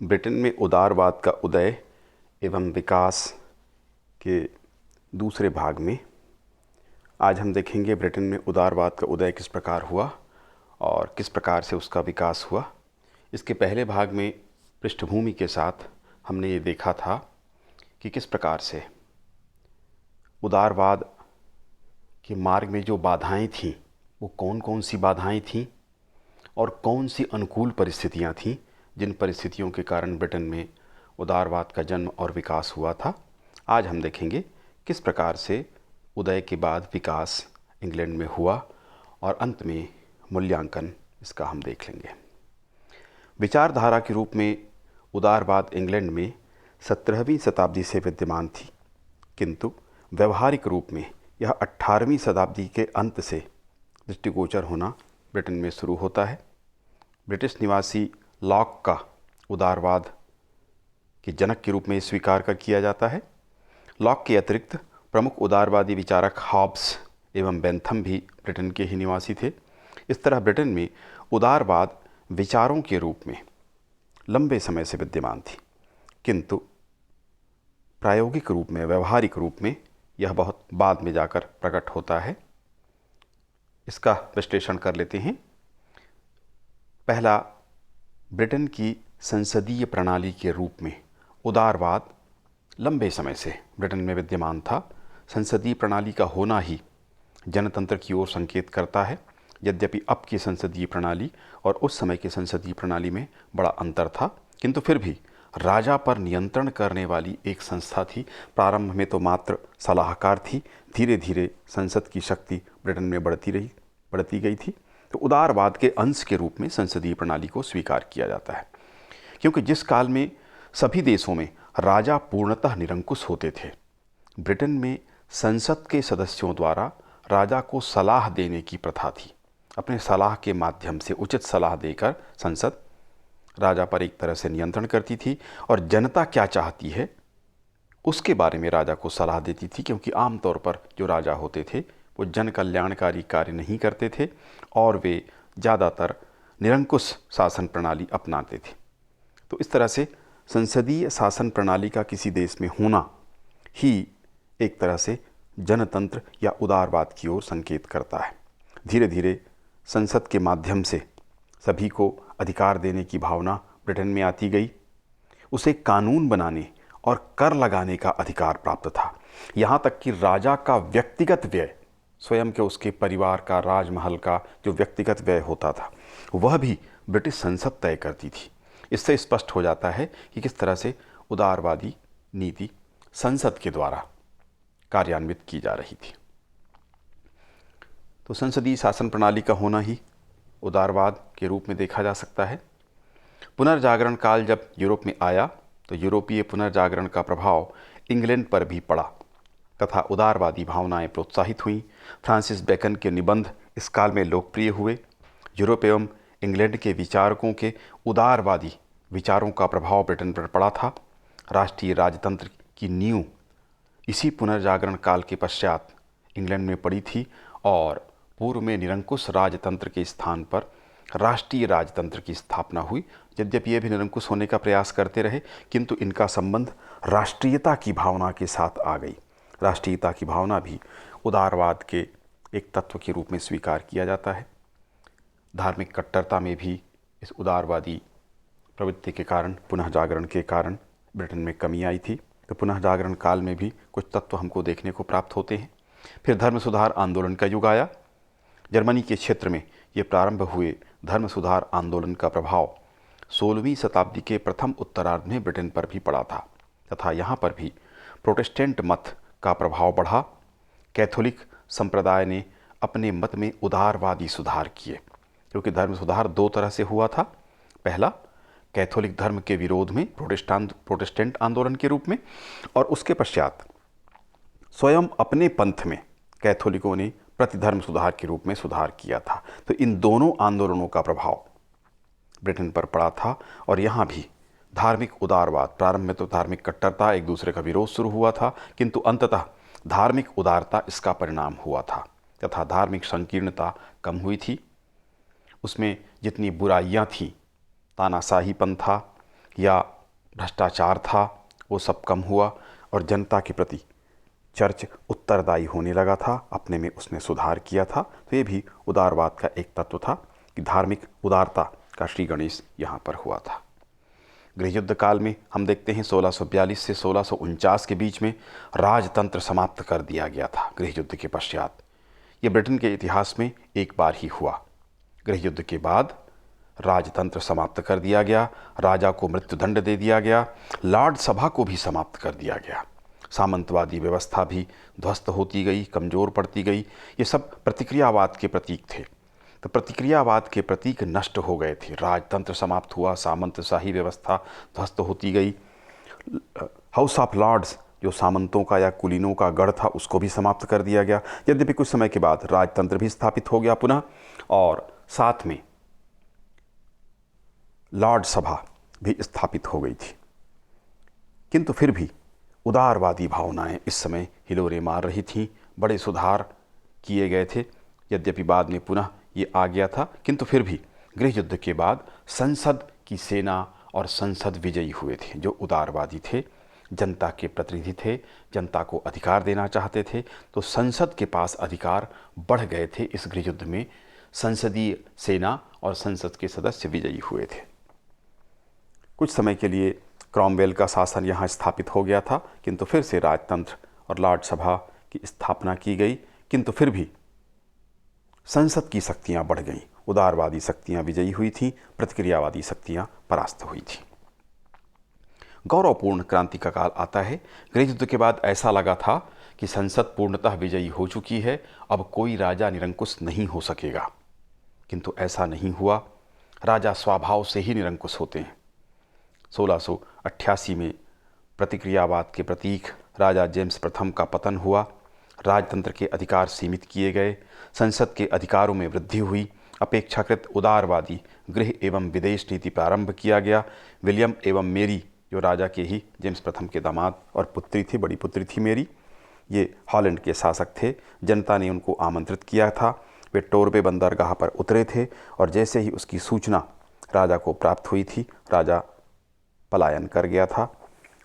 Britain में उदारवाद का उदय एवं विकास के दूसरे भाग में आज हम देखेंगे ब्रिटेन में उदारवाद का उदय किस प्रकार हुआ और किस प्रकार से उसका विकास हुआ। इसके पहले भाग में पृष्ठभूमि के साथ हमने ये देखा था कि किस प्रकार से उदारवाद के मार्ग में जो बाधाएं थीं वो कौन कौन सी बाधाएं थीं और कौन सी अनुकूल परिस्थितियां थीं जिन परिस्थितियों के कारण ब्रिटेन में उदारवाद का जन्म और विकास हुआ था। आज हम देखेंगे किस प्रकार से उदय के बाद विकास इंग्लैंड में हुआ और अंत में मूल्यांकन इसका हम देख लेंगे। विचारधारा के रूप में उदारवाद इंग्लैंड में 17वीं शताब्दी से विद्यमान थी, किंतु व्यवहारिक रूप में यह 18वीं शताब्दी के अंत से दृष्टिगोचर होना ब्रिटेन में शुरू होता है। ब्रिटिश निवासी लॉक का उदारवाद के जनक के रूप में स्वीकार कर किया जाता है। लॉक के अतिरिक्त प्रमुख उदारवादी विचारक हॉब्स एवं बेंथम भी ब्रिटेन के ही निवासी थे। इस तरह ब्रिटेन में उदारवाद विचारों के रूप में लंबे समय से विद्यमान थी, किंतु प्रायोगिक रूप में व्यवहारिक रूप में यह बहुत बाद में जाकर प्रकट होता है। इसका विश्लेषण कर लेते हैं। पहला, ब्रिटेन की संसदीय प्रणाली के रूप में उदारवाद लंबे समय से ब्रिटेन में विद्यमान था। संसदीय प्रणाली का होना ही जनतंत्र की ओर संकेत करता है। यद्यपि अब की संसदीय प्रणाली और उस समय की संसदीय प्रणाली में बड़ा अंतर था, किंतु फिर भी राजा पर नियंत्रण करने वाली एक संस्था थी। प्रारंभ में तो मात्र सलाहकार थी, धीरे धीरे संसद की शक्ति ब्रिटेन में बढ़ती गई थी। तो उदारवाद के अंश के रूप में संसदीय प्रणाली को स्वीकार किया जाता है, क्योंकि जिस काल में सभी देशों में राजा पूर्णतः निरंकुश होते थे, ब्रिटेन में संसद के सदस्यों द्वारा राजा को सलाह देने की प्रथा थी। अपने सलाह के माध्यम से उचित सलाह देकर संसद राजा पर एक तरह से नियंत्रण करती थी और जनता क्या चाहती है उसके बारे में राजा को सलाह देती थी, क्योंकि आमतौर पर जो राजा होते थे वो जन कल्याणकारी कार्य नहीं करते थे और वे ज़्यादातर निरंकुश शासन प्रणाली अपनाते थे। तो इस तरह से संसदीय शासन प्रणाली का किसी देश में होना ही एक तरह से जनतंत्र या उदारवाद की ओर संकेत करता है। धीरे धीरे संसद के माध्यम से सभी को अधिकार देने की भावना ब्रिटेन में आती गई। उसे कानून बनाने और कर लगाने का अधिकार प्राप्त था। यहाँ तक कि राजा का व्यक्तिगत व्यय, स्वयं के उसके परिवार का, राजमहल का जो व्यक्तिगत व्यय होता था, वह भी ब्रिटिश संसद तय करती थी। इससे स्पष्ट हो जाता है कि किस तरह से उदारवादी नीति संसद के द्वारा कार्यान्वित की जा रही थी। तो संसदीय शासन प्रणाली का होना ही उदारवाद के रूप में देखा जा सकता है। पुनर्जागरण काल जब यूरोप में आया तो यूरोपीय पुनर्जागरण का प्रभाव इंग्लैंड पर भी पड़ा तथा उदारवादी भावनाएं प्रोत्साहित हुईं। फ्रांसिस बेकन के निबंध इस काल में लोकप्रिय हुए। यूरोप एवं इंग्लैंड के विचारकों के उदारवादी विचारों का प्रभाव ब्रिटेन पर पड़ा था। राष्ट्रीय राजतंत्र की नींव इसी पुनर्जागरण काल के पश्चात इंग्लैंड में पड़ी थी और पूर्व में निरंकुश राजतंत्र के स्थान पर राष्ट्रीय राजतंत्र की स्थापना हुई। यद्यपि ये भी निरंकुश होने का प्रयास करते रहे, किंतु इनका संबंध राष्ट्रीयता की भावना के साथ आ गई। राष्ट्रीयता की भावना भी उदारवाद के एक तत्व के रूप में स्वीकार किया जाता है। धार्मिक कट्टरता में भी इस उदारवादी प्रवृत्ति के कारण, पुनः जागरण के कारण ब्रिटेन में कमी आई थी। तो पुनः जागरण काल में भी कुछ तत्व हमको देखने को प्राप्त होते हैं। फिर धर्म सुधार आंदोलन का युग आया। जर्मनी के क्षेत्र में ये प्रारंभ हुए धर्म सुधार आंदोलन का प्रभाव 16वीं शताब्दी के प्रथम उत्तरार्ध में ब्रिटेन पर भी पड़ा था तथा यहाँ पर भी प्रोटेस्टेंट मत का प्रभाव बढ़ा। कैथोलिक संप्रदाय ने अपने मत में उदारवादी सुधार किए, क्योंकि धर्म सुधार दो तरह से हुआ था। पहला, कैथोलिक धर्म के विरोध में प्रोटेस्टेंट आंदोलन के रूप में, और उसके पश्चात स्वयं अपने पंथ में कैथोलिकों ने प्रतिधर्म सुधार के रूप में सुधार किया था। तो इन दोनों आंदोलनों का प्रभाव ब्रिटेन पर पड़ा था और यहाँ भी धार्मिक उदारवाद, प्रारंभ में तो धार्मिक कट्टरता, एक दूसरे का विरोध शुरू हुआ था, किंतु अंततः धार्मिक उदारता इसका परिणाम हुआ था तथा धार्मिक संकीर्णता कम हुई थी। उसमें जितनी बुराइयां थीं, तानाशाहीपन था, या भ्रष्टाचार था वो सब कम हुआ और जनता के प्रति चर्च उत्तरदायी होने लगा था, अपने में उसने सुधार किया था। तो ये भी उदारवाद का एक तत्व था कि धार्मिक उदारता का श्री गणेश यहाँ पर हुआ था। गृहयुद्ध काल में हम देखते हैं 1642 से 1649 के बीच में राजतंत्र समाप्त कर दिया गया था। गृहयुद्ध के पश्चात ये ब्रिटेन के इतिहास में एक बार ही हुआ। गृहयुद्ध के बाद राजतंत्र समाप्त कर दिया गया, राजा को मृत्युदंड दे दिया गया, लॉर्ड सभा को भी समाप्त कर दिया गया, सामंतवादी व्यवस्था भी ध्वस्त होती गई, कमज़ोर पड़ती गई। ये सब प्रतिक्रियावाद के प्रतीक थे। तो प्रतिक्रियावाद के प्रतीक नष्ट हो गए थे। राजतंत्र समाप्त हुआ, सामंतशाही व्यवस्था ध्वस्त होती गई। हाउस ऑफ लॉर्ड्स जो सामंतों का या कुलीनों का गढ़ था उसको भी समाप्त कर दिया गया। यद्यपि कुछ समय के बाद राजतंत्र भी स्थापित हो गया पुनः, और साथ में लॉर्ड सभा भी स्थापित हो गई थी। किंतु फिर भी उदारवादी भावनाएं इस समय हिलोरे मार रही थीं। बड़े सुधार किए गए थे, यद्यपि बाद में पुनः ये आ गया था। किंतु फिर भी गृहयुद्ध के बाद संसद की सेना और संसद विजयी हुए थे। जो उदारवादी थे, जनता के प्रतिनिधि थे, जनता को अधिकार देना चाहते थे, तो संसद के पास अधिकार बढ़ गए थे। इस गृहयुद्ध में संसदीय सेना और संसद के सदस्य विजयी हुए थे। कुछ समय के लिए क्रॉमवेल का शासन यहाँ स्थापित हो गया था, किंतु फिर से राजतंत्र और लॉर्ड सभा की स्थापना की गई। किंतु फिर भी संसद की शक्तियाँ बढ़ गईं, उदारवादी शक्तियाँ विजयी हुई थीं, प्रतिक्रियावादी शक्तियाँ परास्त हुई थीं। गौरवपूर्ण क्रांति का काल आता है। गृहयुद्ध के बाद ऐसा लगा था कि संसद पूर्णतः विजयी हो चुकी है, अब कोई राजा निरंकुश नहीं हो सकेगा। किंतु ऐसा नहीं हुआ। राजा स्वभाव से ही निरंकुश होते हैं। 1688 में प्रतिक्रियावाद के प्रतीक राजा जेम्स प्रथम का पतन हुआ। राजतंत्र के अधिकार सीमित किए गए, संसद के अधिकारों में वृद्धि हुई, अपेक्षाकृत उदारवादी गृह एवं विदेश नीति प्रारंभ किया गया। विलियम एवं मेरी, जो राजा के ही जेम्स प्रथम के दामाद और पुत्री थी, बड़ी पुत्री थी मेरी, ये हॉलैंड के शासक थे। जनता ने उनको आमंत्रित किया था। वे टोरबे बंदरगाह पर उतरे थे और जैसे ही उसकी सूचना राजा को प्राप्त हुई थी, राजा पलायन कर गया था।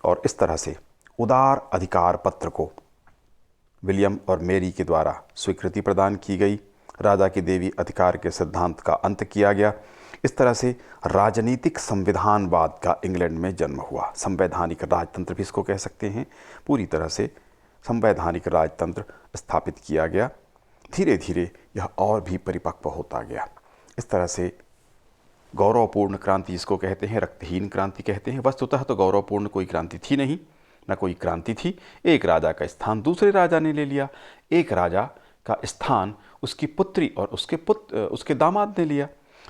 और इस तरह से उदार अधिकार पत्र को विलियम और मेरी के द्वारा स्वीकृति प्रदान की गई। राजा की देवी अधिकार के सिद्धांत का अंत किया गया। इस तरह से राजनीतिक संविधानवाद का इंग्लैंड में जन्म हुआ। संवैधानिक राजतंत्र भी इसको कह सकते हैं। पूरी तरह से संवैधानिक राजतंत्र स्थापित किया गया। धीरे धीरे यह और भी परिपक्व होता गया। इस तरह से गौरवपूर्ण क्रांति इसको कहते हैं, रक्तहीन क्रांति कहते हैं। वस्तुतः तो गौरवपूर्ण कोई क्रांति थी नहीं, न कोई क्रांति थी। एक राजा का स्थान दूसरे राजा ने ले लिया, एक राजा का स्थान उसकी पुत्री और उसके दामाद ने लिया।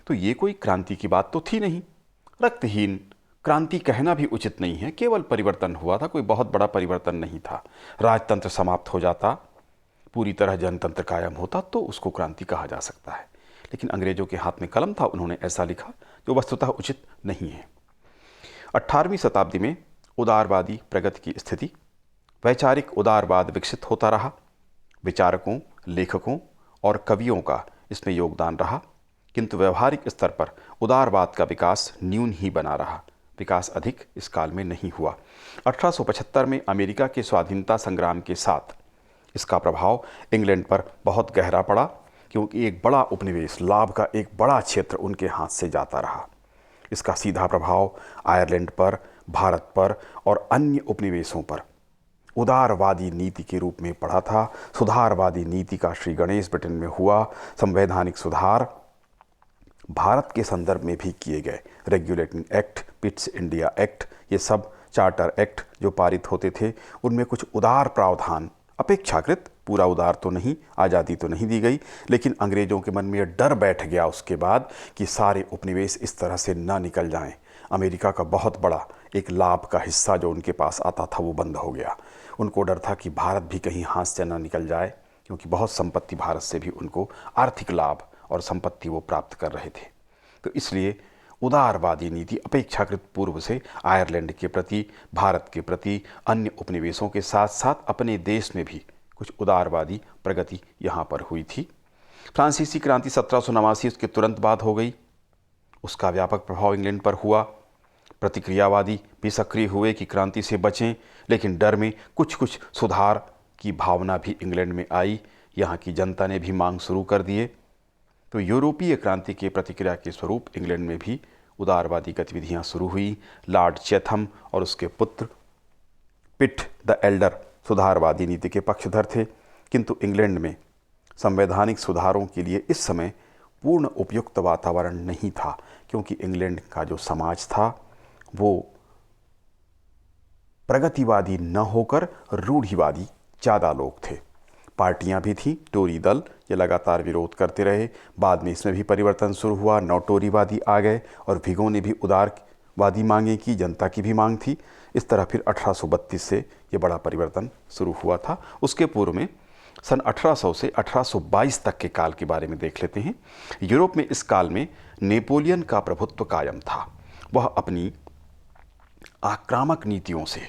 तो ये कोई क्रांति की बात तो थी नहीं। रक्तहीन क्रांति कहना भी उचित नहीं है, केवल परिवर्तन हुआ था, कोई बहुत बड़ा परिवर्तन नहीं था। राजतंत्र समाप्त हो जाता, पूरी तरह जनतंत्र कायम होता तो उसको क्रांति कहा जा सकता है। लेकिन अंग्रेजों के हाथ में कलम था, उन्होंने ऐसा लिखा जो वस्तुतः उचित नहीं है। 18वीं शताब्दी में उदारवादी प्रगति की स्थिति, वैचारिक उदारवाद विकसित होता रहा। विचारकों, लेखकों और कवियों का इसमें योगदान रहा। किंतु व्यवहारिक स्तर पर उदारवाद का विकास न्यून ही बना रहा, विकास अधिक इस काल में नहीं हुआ। 1875 में अमेरिका के स्वाधीनता संग्राम के साथ इसका प्रभाव इंग्लैंड पर बहुत गहरा पड़ा, क्योंकि एक बड़ा उपनिवेश, लाभ का एक बड़ा क्षेत्र उनके हाथ से जाता रहा। इसका सीधा प्रभाव आयरलैंड पर, भारत पर और अन्य उपनिवेशों पर उदारवादी नीति के रूप में पड़ा था। सुधारवादी नीति का श्री गणेश ब्रिटेन में हुआ। संवैधानिक सुधार भारत के संदर्भ में भी किए गए। Regulating act, Pitt's India act, ये सब चार्टर एक्ट जो पारित होते थे, उनमें कुछ उदार प्रावधान, अपेक्षाकृत, पूरा उदार तो नहीं, आज़ादी तो नहीं दी गई, लेकिन अंग्रेज़ों के मन में यह डर बैठ गया उसके बाद कि सारे उपनिवेश इस तरह से ना निकल जाएं। अमेरिका का बहुत बड़ा एक लाभ का हिस्सा जो उनके पास आता था वो बंद हो गया। उनको डर था कि भारत भी कहीं हाथ से ना निकल जाए, क्योंकि बहुत संपत्ति भारत से भी उनको आर्थिक लाभ और संपत्ति वो प्राप्त कर रहे थे। तो इसलिए उदारवादी नीति अपेक्षाकृत पूर्व से आयरलैंड के प्रति, भारत के प्रति, अन्य उपनिवेशों के साथ साथ अपने देश में भी कुछ उदारवादी प्रगति यहाँ पर हुई थी। फ्रांसीसी क्रांति 1789 उसके तुरंत बाद हो गई। उसका व्यापक प्रभाव इंग्लैंड पर हुआ। प्रतिक्रियावादी भी सक्रिय हुए कि क्रांति से बचें, लेकिन डर में कुछ कुछ सुधार की भावना भी इंग्लैंड में आई। यहाँ की जनता ने भी मांग शुरू कर दिए। तो यूरोपीय क्रांति के प्रतिक्रिया के स्वरूप इंग्लैंड में भी उदारवादी गतिविधियाँ शुरू हुई। लॉर्ड चैथम और उसके पुत्र पिट द एल्डर सुधारवादी नीति के पक्षधर थे, किंतु इंग्लैंड में संवैधानिक सुधारों के लिए इस समय पूर्ण उपयुक्त वातावरण नहीं था, क्योंकि इंग्लैंड का जो समाज था वो प्रगतिवादी न होकर रूढ़िवादी ज़्यादा लोग थे। पार्टियां भी थीं, टोरी दल, ये लगातार विरोध करते रहे। बाद में इसमें भी परिवर्तन शुरू हुआ, नौ टोरीवादी आ गए और विगो ने भी उदारवादी मांगे की, जनता की भी मांग थी। इस तरह फिर 1832 से ये बड़ा परिवर्तन शुरू हुआ था। उसके पूर्व में सन 1800 से 1822 तक के काल के बारे में देख लेते हैं। यूरोप में इस काल में नेपोलियन का प्रभुत्व कायम था। वह अपनी आक्रामक नीतियों से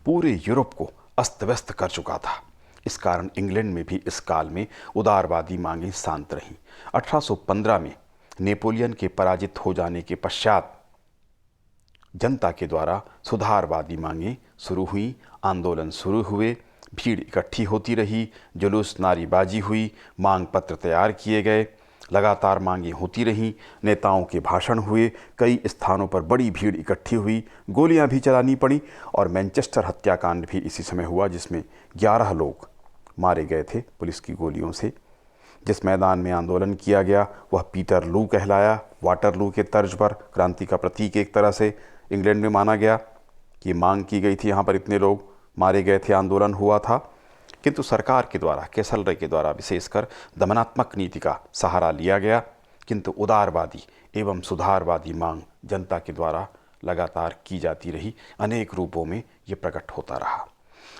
पूरे यूरोप को अस्त व्यस्त कर चुका था। इस कारण इंग्लैंड में भी इस काल में उदारवादी मांगें शांत रहीं। 1815 में नेपोलियन के पराजित हो जाने के पश्चात जनता के द्वारा सुधारवादी मांगें शुरू हुई, आंदोलन शुरू हुए, भीड़ इकट्ठी होती रही, जुलूस नारेबाजी हुई, मांग पत्र तैयार किए गए, लगातार मांगें होती रहीं, नेताओं के भाषण हुए, कई स्थानों पर बड़ी भीड़ इकट्ठी हुई, गोलियां भी चलानी पड़ी और मैनचेस्टर हत्याकांड भी इसी समय हुआ, जिसमें 11 लोग मारे गए थे पुलिस की गोलियों से। जिस मैदान में आंदोलन किया गया वह पीटर लू कहलाया। वाटरलू के तर्ज पर क्रांति का प्रतीक एक तरह से इंग्लैंड में माना गया कि मांग की गई थी, यहाँ पर इतने लोग मारे गए थे, आंदोलन हुआ था। किंतु सरकार के द्वारा, कैसलरे के द्वारा विशेषकर दमनात्मक नीति का सहारा लिया गया, किंतु उदारवादी एवं सुधारवादी मांग जनता के द्वारा लगातार की जाती रही। अनेक रूपों में ये प्रकट होता रहा।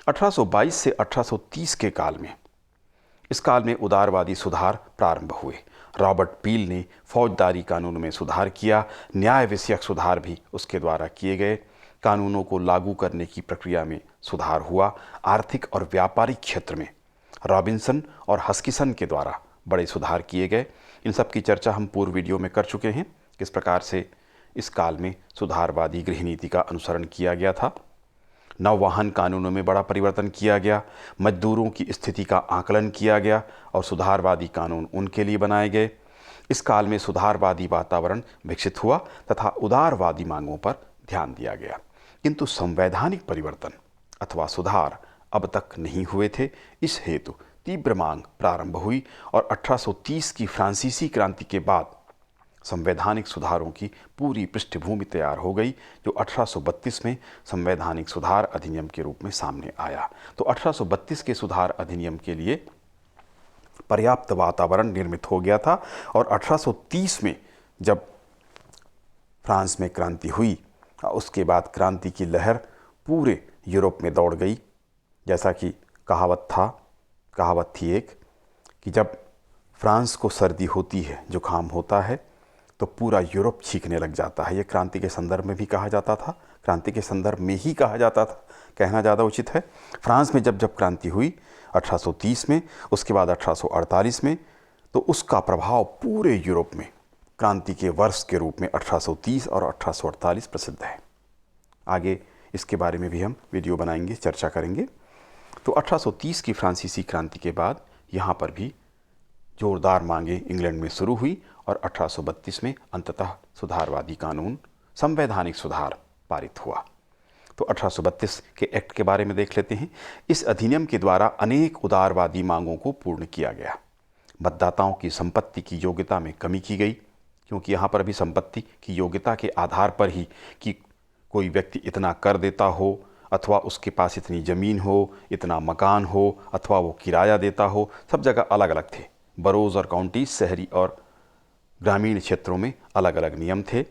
1822 से 1830 के काल में, इस काल में उदारवादी सुधार प्रारंभ हुए। रॉबर्ट पील ने फौजदारी कानून में सुधार किया, न्याय विषयक सुधार भी उसके द्वारा किए गए, कानूनों को लागू करने की प्रक्रिया में सुधार हुआ। आर्थिक और व्यापारिक क्षेत्र में रॉबिन्सन और हस्किसन के द्वारा बड़े सुधार किए गए। इन सब की चर्चा हम पूर्व वीडियो में कर चुके हैं, किस प्रकार से इस काल में सुधारवादी गृह नीति का अनुसरण किया गया था। नौवहन कानूनों में बड़ा परिवर्तन किया गया, मजदूरों की स्थिति का आकलन किया गया और सुधारवादी कानून उनके लिए बनाए गए। इस काल में सुधारवादी वातावरण विकसित हुआ तथा उदारवादी मांगों पर ध्यान दिया गया, किंतु संवैधानिक परिवर्तन अथवा सुधार अब तक नहीं हुए थे। इस हेतु तीव्र मांग प्रारंभ हुई और 1830 की फ्रांसीसी क्रांति के बाद संवैधानिक सुधारों की पूरी पृष्ठभूमि तैयार हो गई, जो 1832 में संवैधानिक सुधार अधिनियम के रूप में सामने आया। तो 1832 के सुधार अधिनियम के लिए पर्याप्त वातावरण निर्मित हो गया था और 1830 में जब फ्रांस में क्रांति हुई, उसके बाद क्रांति की लहर पूरे यूरोप में दौड़ गई। जैसा कि कहावत थी एक कि जब फ्रांस को सर्दी होती है, जुकाम होता है, तो पूरा यूरोप छींकने लग जाता है। ये क्रांति के संदर्भ में भी कहा जाता था, क्रांति के संदर्भ में ही कहा जाता था, कहना ज़्यादा उचित है। फ्रांस में जब क्रांति हुई 1830 में, उसके बाद 1848 में, तो उसका प्रभाव पूरे यूरोप में क्रांति के वर्ष के रूप में 1830 और 1848 प्रसिद्ध है। आगे इसके बारे में भी हम वीडियो बनाएंगे, चर्चा करेंगे। तो 1830 की फ्रांसीसी क्रांति के बाद यहाँ पर भी जोरदार मांगें इंग्लैंड में शुरू हुई और 1832 में अंततः सुधारवादी कानून, संवैधानिक सुधार पारित हुआ। तो 1832 के एक्ट के बारे में देख लेते हैं। इस अधिनियम के द्वारा अनेक उदारवादी मांगों को पूर्ण किया गया। मतदाताओं की संपत्ति की योग्यता में कमी की गई, क्योंकि यहाँ पर भी संपत्ति की योग्यता के आधार पर ही कि कोई व्यक्ति इतना कर देता हो अथवा उसके पास इतनी ज़मीन हो, इतना मकान हो अथवा वो किराया देता हो, सब जगह अलग अलग थे। बरोज और काउंटीज, शहरी और ग्रामीण क्षेत्रों में अलग अलग नियम थे।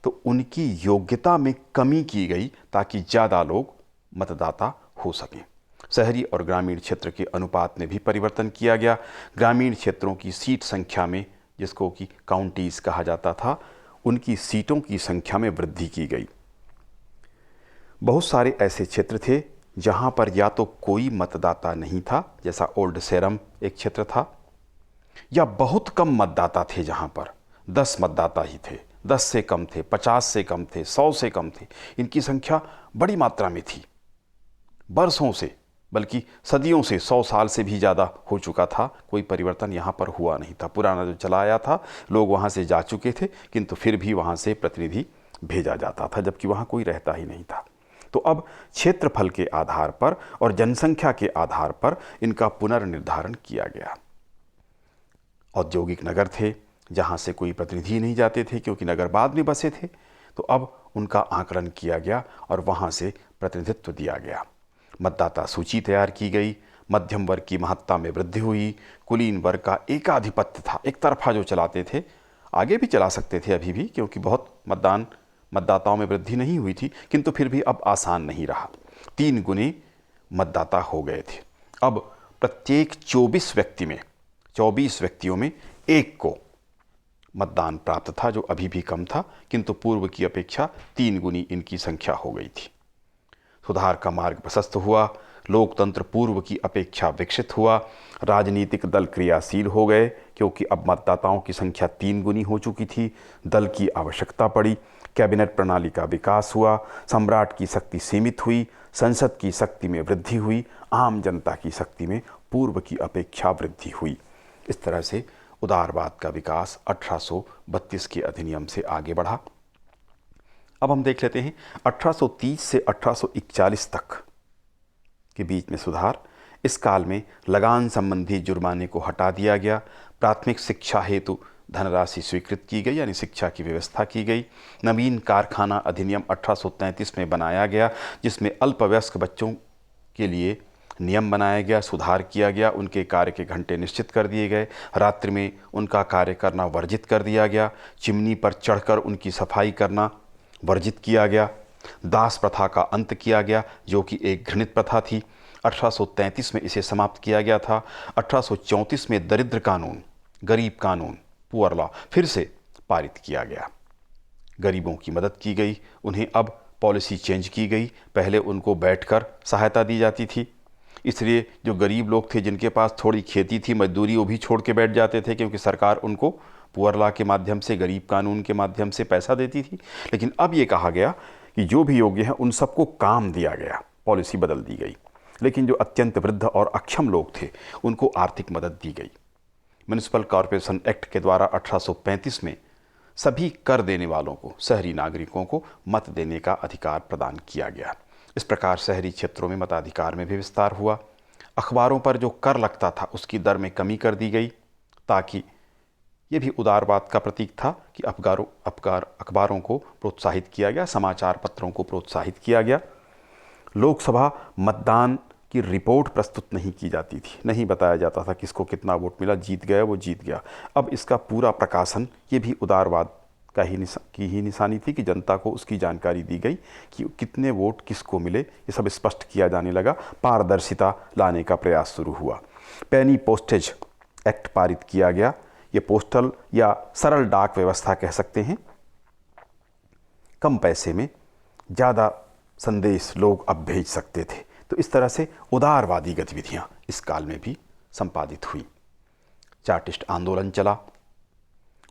तो उनकी योग्यता में कमी की गई ताकि ज़्यादा लोग मतदाता हो सकें। शहरी और ग्रामीण क्षेत्र के अनुपात में भी परिवर्तन किया गया। ग्रामीण क्षेत्रों की सीट संख्या में, जिसको कि काउंटीज कहा जाता था, उनकी सीटों की संख्या में वृद्धि की गई। बहुत सारे ऐसे क्षेत्र थे जहां पर या तो कोई मतदाता नहीं था, जैसा ओल्ड सेरम एक क्षेत्र था, या बहुत कम मतदाता थे, जहां पर 10 मतदाता ही थे। 10 से कम थे, 50 से कम थे, 100 से कम थे। इनकी संख्या बड़ी मात्रा में थी। बरसों से, बल्कि सदियों से, 100 साल से भी ज़्यादा हो चुका था, कोई परिवर्तन यहाँ पर हुआ नहीं था। पुराना जो चला आया था, लोग वहाँ से जा चुके थे, किंतु फिर भी वहाँ से प्रतिनिधि भेजा जाता था, जबकि वहाँ कोई रहता ही नहीं था। तो अब क्षेत्रफल के आधार पर और जनसंख्या के आधार पर इनका पुनर्निर्धारण किया गया। औद्योगिक नगर थे जहाँ से कोई प्रतिनिधि नहीं जाते थे, क्योंकि नगर बाद में बसे थे। तो अब उनका आकलन किया गया और वहाँ से प्रतिनिधित्व दिया गया। मतदाता सूची तैयार की गई। मध्यम वर्ग की महत्ता में वृद्धि हुई। कुलीन वर्ग का एकाधिपत्य था, एक तरफा जो चलाते थे, आगे भी चला सकते थे अभी भी, क्योंकि बहुत मतदाताओं में वृद्धि नहीं हुई थी, किंतु फिर भी अब आसान नहीं रहा। 3 गुने मतदाता हो गए थे। अब प्रत्येक 24 व्यक्तियों में एक को मतदान प्राप्त था, जो अभी भी कम था, किंतु पूर्व की अपेक्षा 3 गुनी इनकी संख्या हो गई थी। सुधार का मार्ग प्रशस्त हुआ। लोकतंत्र पूर्व की अपेक्षा विकसित हुआ। राजनीतिक दल क्रियाशील हो गए, क्योंकि अब मतदाताओं की संख्या 3 गुनी हो चुकी थी। दल की आवश्यकता पड़ी। कैबिनेट प्रणाली का विकास हुआ। सम्राट की शक्ति सीमित हुई। संसद की शक्ति में वृद्धि हुई। आम जनता की शक्ति में पूर्व की अपेक्षा वृद्धि हुई। इस तरह से उदारवाद का विकास 1832 के अधिनियम से आगे बढ़ा। अब हम देख लेते हैं 1830 से 1841 तक के बीच में सुधार। इस काल में लगान संबंधी जुर्माने को हटा दिया गया। प्राथमिक शिक्षा हेतु धनराशि स्वीकृत की गई, यानी शिक्षा की व्यवस्था की गई। नवीन कारखाना अधिनियम 1833 में बनाया गया, जिसमें अल्पवयस्क बच्चों के लिए नियम बनाया गया, सुधार किया गया। उनके कार्य के घंटे निश्चित कर दिए गए। रात्रि में उनका कार्य करना वर्जित कर दिया गया। चिमनी पर चढ़कर उनकी सफाई करना वर्जित किया गया। दास प्रथा का अंत किया गया, जो कि एक घृणित प्रथा थी। 1833 में इसे समाप्त किया गया था। 1834 में दरिद्र कानून, गरीब कानून, पुअर लॉ फिर से पारित किया गया। गरीबों की मदद की गई। उन्हें अब पॉलिसी चेंज की गई। पहले उनको बैठकर सहायता दी जाती थी, इसलिए जो गरीब लोग थे, जिनके पास थोड़ी खेती थी, मजदूरी, वो भी छोड़ के बैठ जाते थे, क्योंकि सरकार उनको पुअर लॉ के माध्यम से, गरीब कानून के माध्यम से पैसा देती थी। लेकिन अब ये कहा गया कि जो भी योग्य हैं उन सबको काम दिया गया, पॉलिसी बदल दी गई। लेकिन जो अत्यंत वृद्ध और अक्षम लोग थे, उनको आर्थिक मदद दी गई। म्यूनिसिपल कॉरपोरेशन एक्ट के द्वारा 1835 में सभी कर देने वालों को, शहरी नागरिकों को मत देने का अधिकार प्रदान किया गया। इस प्रकार शहरी क्षेत्रों में मताधिकार में भी विस्तार हुआ। अखबारों पर जो कर लगता था, उसकी दर में कमी कर दी गई, ताकि ये भी उदारवाद का प्रतीक था कि अखबारों को प्रोत्साहित किया गया, समाचार पत्रों को प्रोत्साहित किया गया। लोकसभा मतदान की रिपोर्ट प्रस्तुत नहीं की जाती थी, नहीं बताया जाता था किसको कितना वोट मिला, जीत गया वो जीत गया। अब इसका पूरा प्रकाशन, ये भी उदारवाद की ही निशानी थी कि जनता को उसकी जानकारी दी गई कि कितने वोट किसको मिले, ये सब स्पष्ट किया जाने लगा। पारदर्शिता लाने का प्रयास शुरू हुआ। पेनी पोस्टेज एक्ट पारित किया गया। ये पोस्टल या सरल डाक व्यवस्था कह सकते हैं। कम पैसे में ज़्यादा संदेश लोग अब भेज सकते थे। तो इस तरह से उदारवादी गतिविधियां इस काल में भी संपादित हुई। चार्टिस्ट आंदोलन चला।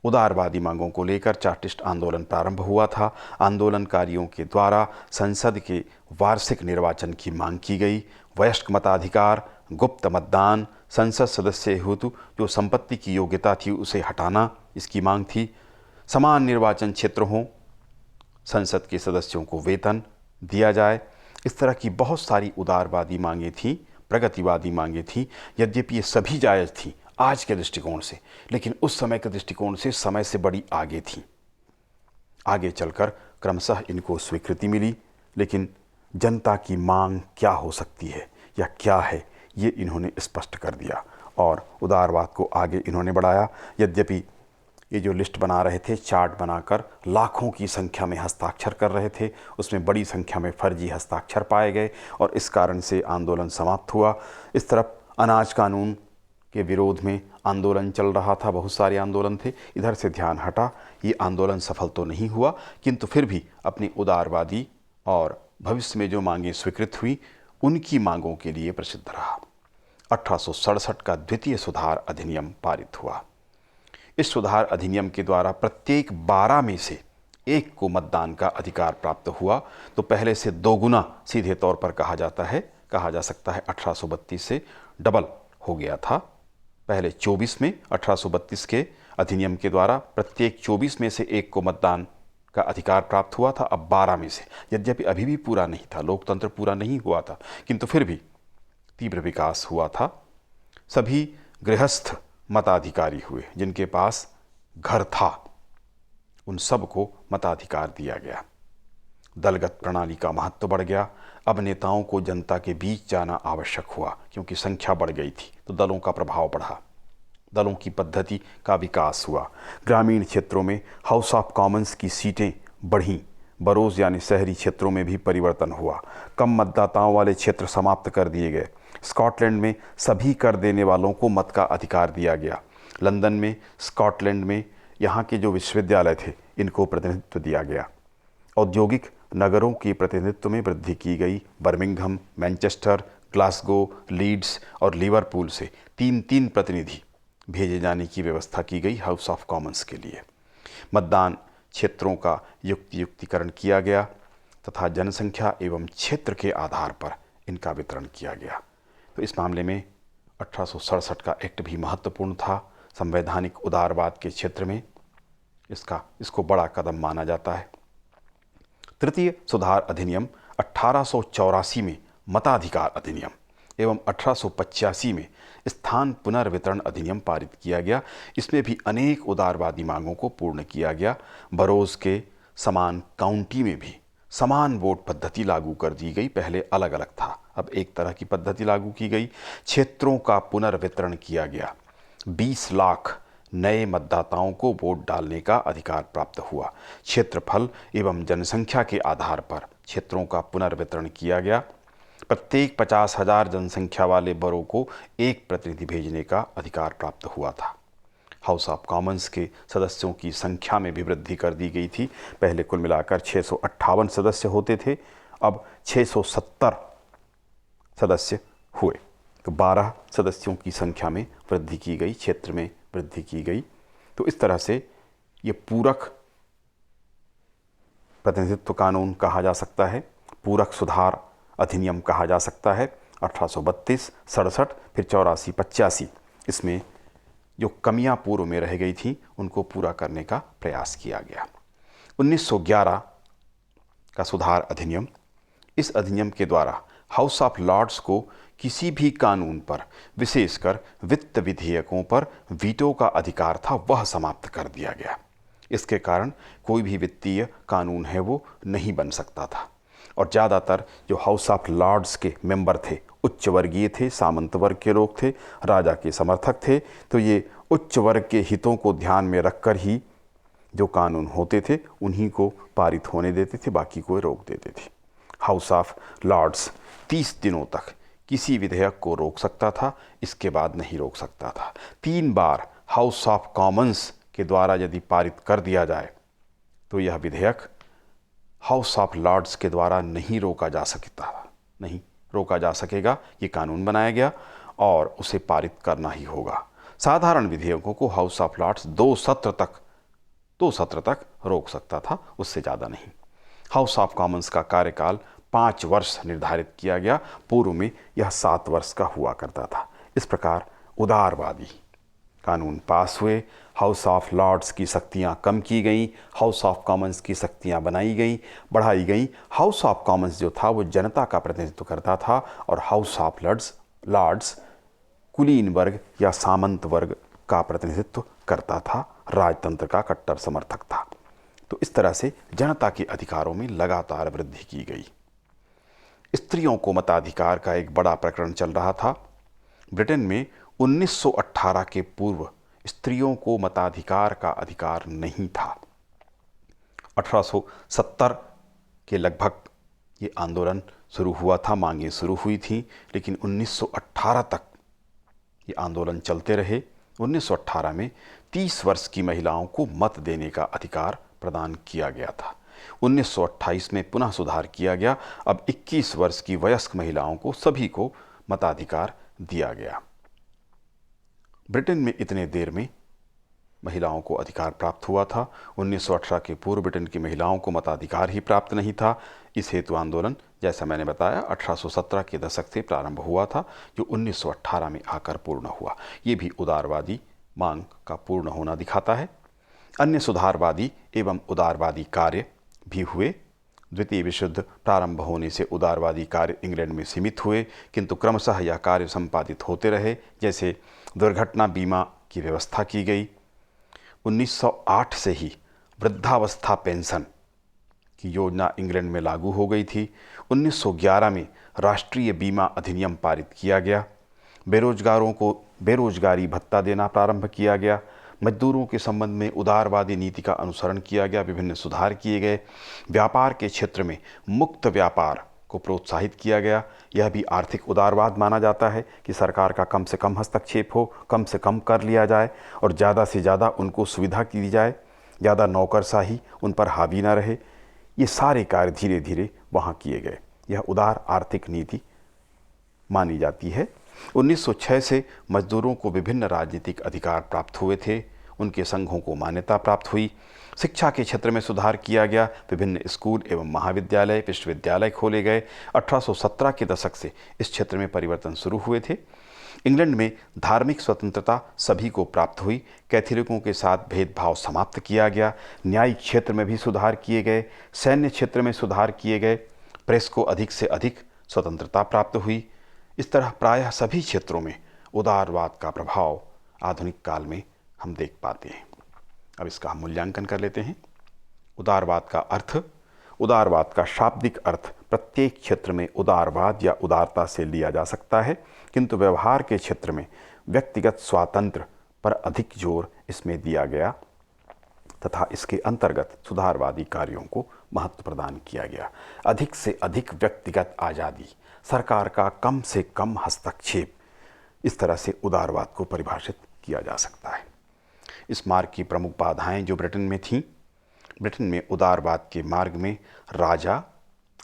उदारवादी मांगों को लेकर चार्टिस्ट आंदोलन प्रारंभ हुआ था। आंदोलनकारियों के द्वारा संसद के वार्षिक निर्वाचन की मांग की गई। वयस्क मताधिकार, गुप्त मतदान, संसद सदस्य हेतु जो संपत्ति की योग्यता थी उसे हटाना, इसकी मांग थी। समान निर्वाचन क्षेत्र हों, संसद के सदस्यों को वेतन दिया जाए। इस तरह की बहुत सारी उदारवादी मांगें थीं, प्रगतिवादी मांगें थीं। यद्यपि ये सभी जायज़ थीं आज के दृष्टिकोण से, लेकिन उस समय के दृष्टिकोण से समय से बड़ी आगे थीं। आगे चलकर क्रमशः इनको स्वीकृति मिली, लेकिन जनता की मांग क्या हो सकती है या क्या है, ये इन्होंने स्पष्ट कर दिया और उदारवाद को आगे इन्होंने बढ़ाया। यद्यपि ये जो लिस्ट बना रहे थे, चार्ट बनाकर लाखों की संख्या में हस्ताक्षर कर रहे थे, उसमें बड़ी संख्या में फर्जी हस्ताक्षर पाए गए और इस कारण से आंदोलन समाप्त हुआ। इस तरफ अनाज कानून के विरोध में आंदोलन चल रहा था, बहुत सारे आंदोलन थे। इधर से ध्यान हटा। ये आंदोलन सफल तो नहीं हुआ, किंतु फिर भी अपनी उदारवादी और भविष्य में जो मांगें स्वीकृत हुई, उनकी मांगों के लिए प्रसिद्ध रहा। 1867 का द्वितीय सुधार अधिनियम पारित हुआ। इस सुधार अधिनियम के द्वारा प्रत्येक 12 में से एक को मतदान का अधिकार प्राप्त हुआ, तो पहले से दोगुना सीधे तौर पर कहा जा सकता है 1832 से डबल हो गया था। पहले 24 में 1832 के अधिनियम के द्वारा प्रत्येक 24 में से एक को मतदान का अधिकार प्राप्त हुआ था, अब 12 में से। यद्यपि अभी भी पूरा नहीं था, लोकतंत्र पूरा नहीं हुआ था, किंतु फिर भी तीव्र विकास हुआ था। सभी गृहस्थ मताधिकारी हुए, जिनके पास घर था उन सबको मताधिकार दिया गया। दलगत प्रणाली का महत्व बढ़ गया। अब नेताओं को जनता के बीच जाना आवश्यक हुआ, क्योंकि संख्या बढ़ गई थी तो दलों का प्रभाव बढ़ा, दलों की पद्धति का विकास हुआ। ग्रामीण क्षेत्रों में हाउस ऑफ कॉमन्स की सीटें बढ़ीं। बरोज यानी शहरी क्षेत्रों में भी परिवर्तन हुआ। कम मतदाताओं वाले क्षेत्र समाप्त कर दिए गए। स्कॉटलैंड में सभी कर देने वालों को मत का अधिकार दिया गया। लंदन में, स्कॉटलैंड में यहाँ के जो विश्वविद्यालय थे इनको प्रतिनिधित्व दिया गया। औद्योगिक नगरों के प्रतिनिधित्व में वृद्धि की गई। बर्मिंघम, मैनचेस्टर, ग्लासगो, लीड्स और लिवरपूल से 3-3 प्रतिनिधि भेजे जाने की व्यवस्था की गई हाउस ऑफ कॉमन्स के लिए। मतदान क्षेत्रों का युक्तिकरण किया गया तथा जनसंख्या एवं क्षेत्र के आधार पर इनका वितरण किया गया। तो इस मामले में 1867 का एक्ट भी महत्वपूर्ण था। संवैधानिक उदारवाद के क्षेत्र में इसको बड़ा कदम माना जाता है। तृतीय सुधार अधिनियम 1884 में मताधिकार अधिनियम एवं 1885 में स्थान पुनर्वितरण अधिनियम पारित किया गया। इसमें भी अनेक उदारवादी मांगों को पूर्ण किया गया। बरोज के समान काउंटी में भी समान वोट पद्धति लागू कर दी गई। पहले अलग अलग था, अब एक तरह की पद्धति लागू की गई। क्षेत्रों का पुनर्वितरण किया गया। 20 लाख नए मतदाताओं को वोट डालने का अधिकार प्राप्त हुआ। क्षेत्रफल एवं जनसंख्या के आधार पर क्षेत्रों का पुनर्वितरण किया गया। प्रत्येक 50,000 जनसंख्या वाले बरों को एक प्रतिनिधि भेजने का अधिकार प्राप्त हुआ था। हाउस ऑफ कॉमन्स के सदस्यों की संख्या में भी वृद्धि कर दी गई थी। पहले कुल मिलाकर 658 सदस्य होते थे, अब 670 सदस्य हुए। तो 12 सदस्यों की संख्या में वृद्धि की गई, क्षेत्र में वृद्धि की गई। तो इस तरह से ये पूरक प्रतिनिधित्व कानून कहा जा सकता है, पूरक सुधार अधिनियम कहा जा सकता है। 1832, 67, फिर 84, 85 इसमें जो कमियां पूर्व में रह गई थी उनको पूरा करने का प्रयास किया गया। 1911 का सुधार अधिनियम, इस अधिनियम के द्वारा हाउस ऑफ लॉर्ड्स को किसी भी कानून पर, विशेषकर वित्त विधेयकों पर वीटो का अधिकार था वह समाप्त कर दिया गया। इसके कारण कोई भी वित्तीय कानून है वो नहीं बन सकता था। और ज़्यादातर जो हाउस ऑफ लॉर्ड्स के मेंबर थे उच्च वर्गीय थे, सामंत वर्ग के लोग थे, राजा के समर्थक थे। तो ये उच्च वर्ग के हितों को ध्यान में रखकर ही जो कानून होते थे उन्हीं को पारित होने देते थे, बाकी को रोक देते थे। हाउस ऑफ लॉर्ड्स 30 दिनों तक किसी विधेयक को रोक सकता था, इसके बाद नहीं रोक सकता था। 3 बार हाउस ऑफ कॉमन्स के द्वारा यदि पारित कर दिया जाए तो यह विधेयक हाउस ऑफ लॉर्ड्स के द्वारा नहीं रोका जा सकता, नहीं रोका जा सकेगा। ये कानून बनाया गया और उसे पारित करना ही होगा। साधारण विधेयकों को हाउस ऑफ लॉर्ड्स 2 सत्र तक रोक सकता था, उससे ज़्यादा नहीं। हाउस ऑफ कॉमन्स का कार्यकाल 5 वर्ष निर्धारित किया गया, पूर्व में यह 7 वर्ष का हुआ करता था। इस प्रकार उदारवादी कानून पास हुए। हाउस ऑफ लॉर्ड्स की शक्तियां कम की गई, हाउस ऑफ कॉमन्स की शक्तियां बढ़ाई गई। हाउस ऑफ कॉमन्स जो था वो जनता का प्रतिनिधित्व करता था और हाउस ऑफ लॉर्ड्स कुलीन वर्ग या सामंत वर्ग का प्रतिनिधित्व करता था, राजतंत्र का कट्टर समर्थक था। तो इस तरह से जनता के अधिकारों में लगातार वृद्धि की गई। स्त्रियों को मताधिकार का एक बड़ा प्रकरण चल रहा था। ब्रिटेन में 1918 के पूर्व स्त्रियों को मताधिकार का अधिकार नहीं था। 1870 के लगभग ये आंदोलन शुरू हुआ था, मांगें शुरू हुई थी, लेकिन 1918 तक ये आंदोलन चलते रहे। 1918 में 30 वर्ष की महिलाओं को मत देने का अधिकार प्रदान किया गया था। 1928 में पुनः सुधार किया गया। अब 21 वर्ष की वयस्क महिलाओं को सभी को मताधिकार दिया गया। ब्रिटेन में इतने देर में महिलाओं को अधिकार प्राप्त हुआ था। 1918 के पूर्व ब्रिटेन की महिलाओं को मताधिकार ही प्राप्त नहीं था। इस हेतु आंदोलन, जैसा मैंने बताया, 1817 के दशक से प्रारंभ हुआ था, जो 1918 में आकर पूर्ण हुआ। ये भी उदारवादी मांग का पूर्ण होना दिखाता है। अन्य सुधारवादी एवं उदारवादी कार्य भी हुए। द्वितीय विश्व युद्ध प्रारंभ होने से उदारवादी कार्य इंग्लैंड में सीमित हुए, किंतु क्रमशः यह कार्य संपादित होते रहे। जैसे दुर्घटना बीमा की व्यवस्था की गई। 1908 से ही वृद्धावस्था पेंशन की योजना इंग्लैंड में लागू हो गई थी। 1911 में राष्ट्रीय बीमा अधिनियम पारित किया गया। बेरोजगारों को बेरोजगारी भत्ता देना प्रारंभ किया गया। मजदूरों के संबंध में उदारवादी नीति का अनुसरण किया गया। विभिन्न सुधार किए गए। व्यापार के क्षेत्र में मुक्त व्यापार को प्रोत्साहित किया गया। यह भी आर्थिक उदारवाद माना जाता है कि सरकार का कम से कम हस्तक्षेप हो, कम से कम कर लिया जाए और ज़्यादा से ज़्यादा उनको सुविधा दी जाए, ज़्यादा नौकरशाही उन पर हावी न रहे। ये सारे कार्य धीरे धीरे वहाँ किए गए। यह उदार आर्थिक नीति मानी जाती है। 1906 से मजदूरों को विभिन्न राजनीतिक अधिकार प्राप्त हुए थे। उनके संघों को मान्यता प्राप्त हुई। शिक्षा के क्षेत्र में सुधार किया गया। विभिन्न स्कूल एवं महाविद्यालय, विश्वविद्यालय खोले गए। 1817 के दशक से इस क्षेत्र में परिवर्तन शुरू हुए थे। इंग्लैंड में धार्मिक स्वतंत्रता सभी को प्राप्त हुई। कैथोलिकों के साथ भेदभाव समाप्त किया गया। न्यायिक क्षेत्र में भी सुधार किए गए। सैन्य क्षेत्र में सुधार किए गए। प्रेस को अधिक से अधिक स्वतंत्रता प्राप्त हुई। इस तरह प्रायः सभी क्षेत्रों में उदारवाद का प्रभाव आधुनिक काल में हम देख पाते हैं। अब इसका हम मूल्यांकन कर लेते हैं। उदारवाद का अर्थ, उदारवाद का शाब्दिक अर्थ प्रत्येक क्षेत्र में उदारवाद या उदारता से लिया जा सकता है, किंतु व्यवहार के क्षेत्र में व्यक्तिगत स्वातंत्र्य पर अधिक जोर इसमें दिया गया तथा इसके अंतर्गत सुधारवादी कार्यों को महत्व प्रदान किया गया। अधिक से अधिक व्यक्तिगत आज़ादी, सरकार का कम से कम हस्तक्षेप, इस तरह से उदारवाद को परिभाषित किया जा सकता है। इस मार्ग की प्रमुख बाधाएं जो ब्रिटेन में थीं, ब्रिटेन में उदारवाद के मार्ग में राजा,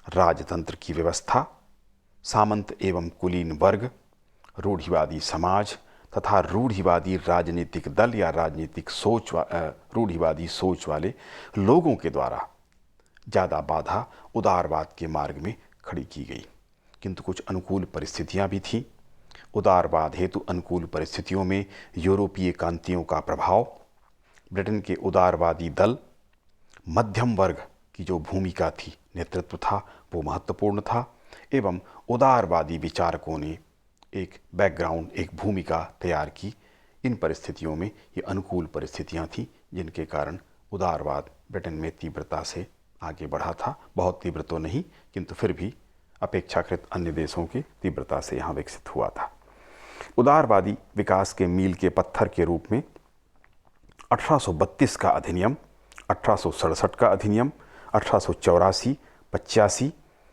राजतंत्र की व्यवस्था, सामंत एवं कुलीन वर्ग, रूढ़िवादी समाज तथा रूढ़िवादी राजनीतिक दल या रूढ़िवादी सोच वाले लोगों के द्वारा ज़्यादा बाधा उदारवाद के मार्ग में खड़ी की गई। किंतु कुछ अनुकूल परिस्थितियां भी थीं। उदारवाद हेतु अनुकूल परिस्थितियों में यूरोपीय क्रांतियों का प्रभाव, ब्रिटेन के उदारवादी दल, मध्यम वर्ग की जो भूमिका थी, नेतृत्व था, वो महत्वपूर्ण था एवं उदारवादी विचारकों ने एक बैकग्राउंड, एक भूमिका तैयार की। इन परिस्थितियों में ये अनुकूल परिस्थितियां थीं जिनके कारण उदारवाद ब्रिटेन में तीव्रता से आगे बढ़ा था। बहुत तीव्र तो नहीं, किंतु फिर भी अपेक्षाकृत अन्य देशों की तीव्रता से यहाँ विकसित हुआ था। उदारवादी विकास के मील के पत्थर के रूप में 1832 का अधिनियम, 1867 का अधिनियम, 1884, 85,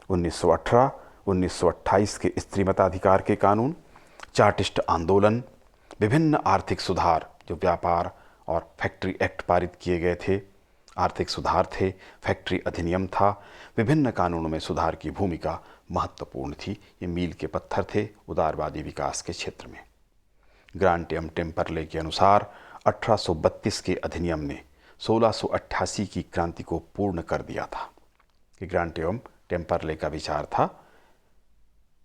1918, 1928 के स्त्री मताधिकार के कानून, चार्टिस्ट आंदोलन, विभिन्न आर्थिक सुधार जो व्यापार और फैक्ट्री एक्ट पारित किए गए थे, आर्थिक सुधार थे, फैक्ट्री अधिनियम था, विभिन्न कानूनों में सुधार की भूमिका महत्वपूर्ण थी। ये मील के पत्थर थे उदारवादी विकास के क्षेत्र में। ग्रांट एवं टेम्परले के अनुसार 1832 के अधिनियम ने 1688 की क्रांति को पूर्ण कर दिया था। कि ग्रांट एवं टेम्परले का विचार था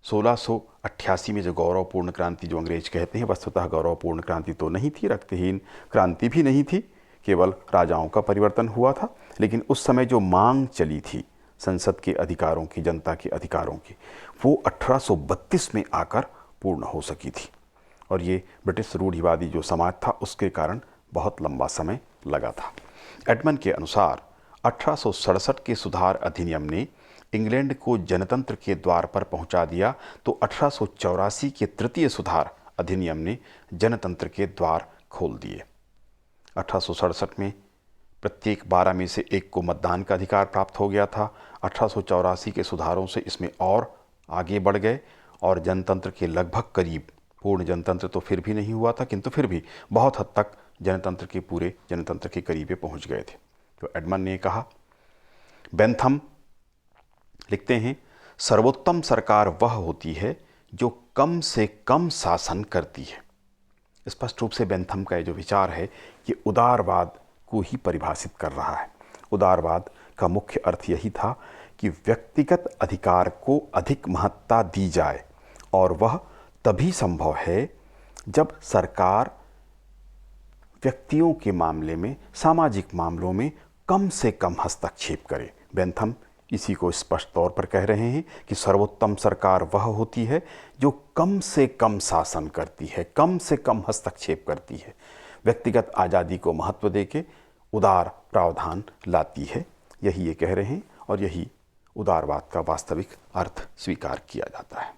1688 में जो गौरवपूर्ण क्रांति जो अंग्रेज कहते हैं, वस्तुतः गौरवपूर्ण क्रांति तो नहीं थी, रक्तहीन क्रांति भी नहीं थी, केवल राजाओं का परिवर्तन हुआ था। लेकिन उस समय जो मांग चली थी संसद के अधिकारों की, जनता के अधिकारों की, वो 1832 में आकर पूर्ण हो सकी थी। और ये ब्रिटिश रूढ़िवादी जो समाज था उसके कारण बहुत लंबा समय लगा था। एडमंड के अनुसार 1867 के सुधार अधिनियम ने इंग्लैंड को जनतंत्र के द्वार पर पहुंचा दिया, तो 1884 के तृतीय सुधार अधिनियम ने जनतंत्र के द्वार खोल दिए। 1867 में प्रत्येक 12 में से एक को मतदान का अधिकार प्राप्त हो गया था। 1884 के सुधारों से इसमें और आगे बढ़ गए और जनतंत्र के लगभग करीब, पूर्ण जनतंत्र तो फिर भी नहीं हुआ था, किंतु फिर भी बहुत हद तक जनतंत्र के पूरे जनतंत्र के करीब पहुंच गए थे। तो एडमंड ने कहा, बेंथम लिखते हैं, सर्वोत्तम सरकार वह होती है जो कम से कम शासन करती है। स्पष्ट रूप से बेंथम का ये जो विचार है ये उदारवाद को ही परिभाषित कर रहा है। उदारवाद का मुख्य अर्थ यही था कि व्यक्तिगत अधिकार को अधिक महत्ता दी जाए और वह तभी संभव है जब सरकार व्यक्तियों के मामले में, सामाजिक मामलों में कम से कम हस्तक्षेप करे। बेंथम इसी को स्पष्ट तौर पर कह रहे हैं कि सर्वोत्तम सरकार वह होती है जो कम से कम शासन करती है, कम से कम हस्तक्षेप करती है, व्यक्तिगत आज़ादी को महत्व देके उदार प्रावधान लाती है। यही ये कह रहे हैं और यही उदारवाद का वास्तविक अर्थ स्वीकार किया जाता है।